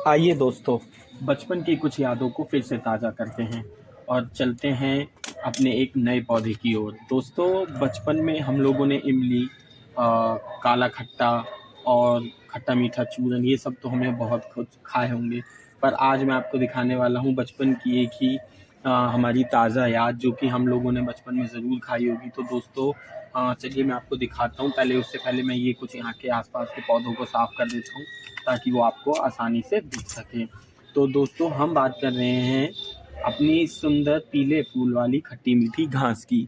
आइए दोस्तों, बचपन की कुछ यादों को फिर से ताज़ा करते हैं और चलते हैं अपने एक नए पौधे की ओर। दोस्तों, बचपन में हम लोगों ने इमली, काला खट्टा और खट्टा मीठा चूरन, ये सब तो हमें बहुत कुछ खाए होंगे। पर आज मैं आपको दिखाने वाला हूँ बचपन की एक ही हमारी ताज़ा याद, जो कि हम लोगों ने बचपन में ज़रूर खाई होगी। तो दोस्तों, चलिए मैं आपको दिखाता हूँ। उससे पहले मैं ये कुछ यहाँ के आसपास के पौधों को साफ़ कर देता हूँ, ताकि वो आपको आसानी से दिख सके। तो दोस्तों, हम बात कर रहे हैं अपनी सुंदर पीले फूल वाली खट्टी मीठी घास की।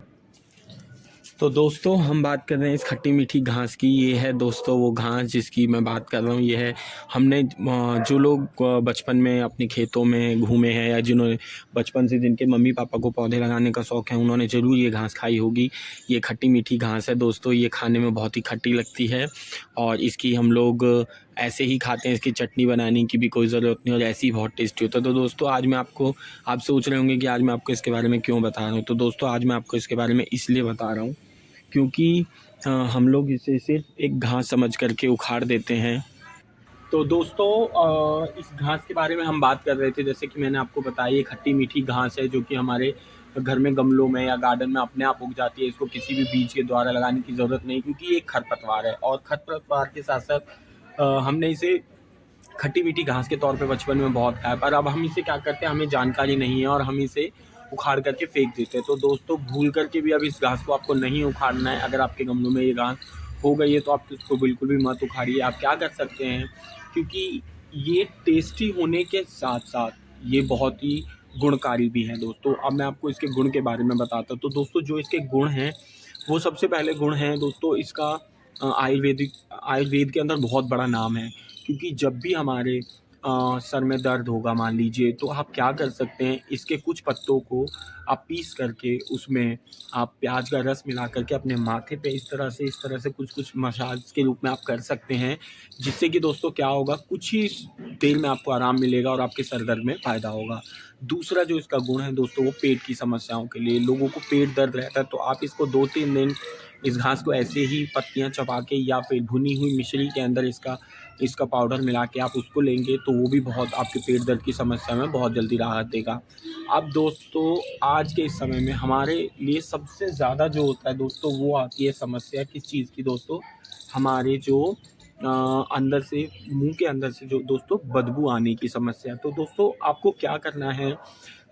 तो दोस्तों, हम बात कर रहे हैं इस खट्टी मीठी घास की। ये है दोस्तों वो घास जिसकी मैं बात कर रहा हूँ। ये है, हमने जो लोग बचपन में अपने खेतों में घूमे हैं, या जिन्होंने बचपन से जिनके मम्मी पापा को पौधे लगाने का शौक़ है, उन्होंने ज़रूर ये घास खाई होगी। ये खट्टी मीठी घास है दोस्तों। ये खाने में बहुत ही खट्टी लगती है और इसकी हम लोग ऐसे ही खाते हैं। इसकी चटनी बनाने की भी कोई ज़रूरत नहीं और ऐसी ही बहुत टेस्टी होता है। तो दोस्तों, आज मैं आपको, आप सोच रहे होंगे कि आज मैं आपको इसके बारे में क्यों बता रहा हूँ। तो दोस्तों, आज मैं आपको इसके बारे में इसलिए बता रहा हूँ क्योंकि हम लोग इसे सिर्फ एक घास समझ करके उखाड़ देते हैं। तो दोस्तों, इस घास के बारे में हम बात कर रहे थे। जैसे कि मैंने आपको बताया, ये खट्टी मीठी घास है जो कि हमारे घर में गमलों में या गार्डन में अपने आप उग जाती है। इसको किसी भी बीज के द्वारा लगाने की ज़रूरत नहीं, क्योंकि ये एक खरपतवार है। और खरपतवार के साथ साथ हमने इसे खट्टी मीठी घास के तौर पे बचपन में बहुत खाया, पर अब हम इसे क्या करते हैं, हमें जानकारी नहीं है और हम इसे उखाड़ करके फेंक देते हैं। तो दोस्तों, भूल करके भी अब इस घास को आपको नहीं उखाड़ना है। अगर आपके गमलों में ये घास हो गई है तो आप इसको बिल्कुल भी मत उखाड़िए। आप क्या कर सकते हैं, क्योंकि ये टेस्टी होने के साथ साथ ये बहुत ही गुणकारी भी है दोस्तों। अब मैं आपको इसके गुण के बारे में बताता हूँ। तो दोस्तों, जो इसके गुण हैं, वो सबसे पहले गुण है दोस्तों इसका, आयुर्वेद के अंदर बहुत बड़ा नाम है। क्योंकि जब भी हमारे सर में दर्द होगा मान लीजिए, तो आप क्या कर सकते हैं, इसके कुछ पत्तों को आप पीस करके उसमें आप प्याज का रस मिला करके अपने माथे पे इस तरह से कुछ मसाज के रूप में आप कर सकते हैं। जिससे कि दोस्तों क्या होगा, कुछ ही देर में आपको आराम मिलेगा और आपके सर दर्द में फ़ायदा होगा। दूसरा जो इसका गुण है दोस्तों, वो पेट की समस्याओं के लिए। लोगों को पेट दर्द रहता है, तो आप इसको 2-3 दिन इस घास को ऐसे ही पत्तियां चबा के या फिर भुनी हुई मिश्री के अंदर इसका पाउडर मिला के आप उसको लेंगे, तो वो भी बहुत आपके पेट दर्द की समस्या में बहुत जल्दी राहत देगा। अब दोस्तों, आज के इस समय में हमारे लिए सबसे ज़्यादा जो होता है दोस्तों, वो आती है समस्या किस चीज़ की दोस्तों, हमारे जो अंदर से, मुंह के अंदर से जो दोस्तों बदबू आने की समस्या। तो दोस्तों, आपको क्या करना है,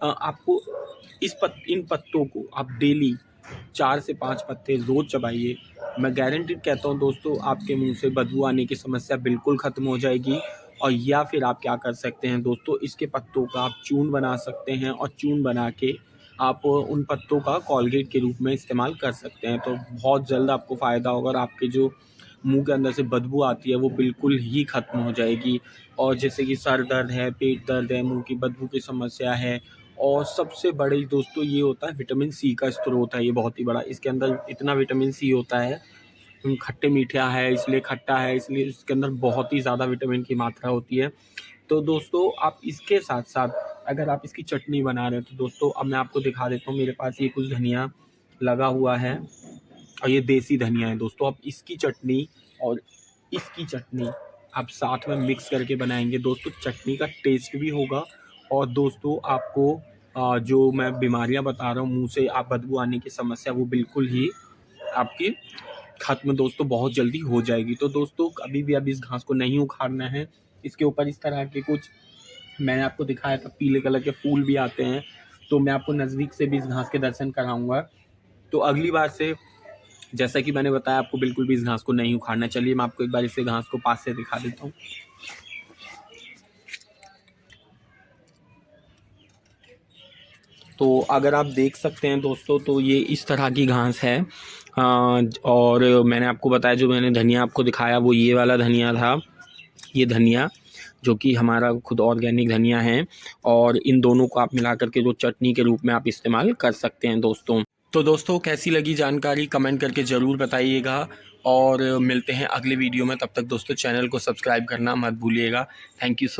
आपको इन पत्तों को आप डेली 4 से 5 पत्ते रोज़ चबाइए। मैं गारंटीड कहता हूँ दोस्तों, आपके मुंह से बदबू आने की समस्या बिल्कुल ख़त्म हो जाएगी। और या फिर आप क्या कर सकते हैं दोस्तों, इसके पत्तों का आप चूर्ण बना सकते हैं और चूर्ण बना के आप उन पत्तों का कोलगेट के रूप में इस्तेमाल कर सकते हैं। तो बहुत जल्द आपको फ़ायदा होगा और आपके जो मुंह के अंदर से बदबू आती है वो बिल्कुल ही ख़त्म हो जाएगी। और जैसे कि सर दर्द है, पेट दर्द है, मुंह की बदबू की समस्या है, और सबसे बड़ी दोस्तों ये होता है, विटामिन सी का स्रोत है ये बहुत ही बड़ा। इसके अंदर इतना विटामिन सी होता है, खट्टे मीठा है इसलिए खट्टा है, इसलिए इसके अंदर बहुत ही ज़्यादा विटामिन की मात्रा होती है। तो दोस्तों, आप इसके साथ साथ अगर आप इसकी चटनी बना रहे हो, तो दोस्तों अब मैं आपको दिखा देता हूँ। मेरे पास ये कुछ धनिया लगा हुआ है और ये देसी धनिया है दोस्तों। आप इसकी चटनी और इसकी चटनी आप साथ में मिक्स करके बनाएंगे दोस्तों, चटनी का टेस्ट भी होगा। और दोस्तों, आपको जो मैं बीमारियां बता रहा हूँ, मुंह से आप बदबू आने की समस्या, वो बिल्कुल ही आपकी ख़त्म दोस्तों बहुत जल्दी हो जाएगी। तो दोस्तों, कभी भी अब इस घास को नहीं उखाड़ना है। इसके ऊपर इस तरह के कुछ मैंने आपको दिखाया था, पीले कलर के फूल भी आते हैं। तो मैं आपको नज़दीक से भी इस घास के दर्शन कराऊंगा। तो अगली बार से, जैसा कि मैंने बताया, आपको बिल्कुल भी इस घास को नहीं उखाड़ना। चलिए मैं आपको एक बार इसे घास को पास से दिखा देता हूँ। तो अगर आप देख सकते हैं दोस्तों, तो ये इस तरह की घास है। और मैंने आपको बताया, जो मैंने धनिया आपको दिखाया वो ये वाला धनिया था। ये धनिया जो कि हमारा खुद ऑर्गेनिक धनिया है, और इन दोनों को आप मिला करके जो चटनी के रूप में आप इस्तेमाल कर सकते हैं दोस्तों। तो दोस्तों, कैसी लगी जानकारी कमेंट करके ज़रूर बताइएगा, और मिलते हैं अगले वीडियो में। तब तक दोस्तों, चैनल को सब्सक्राइब करना मत भूलिएगा। Thank you so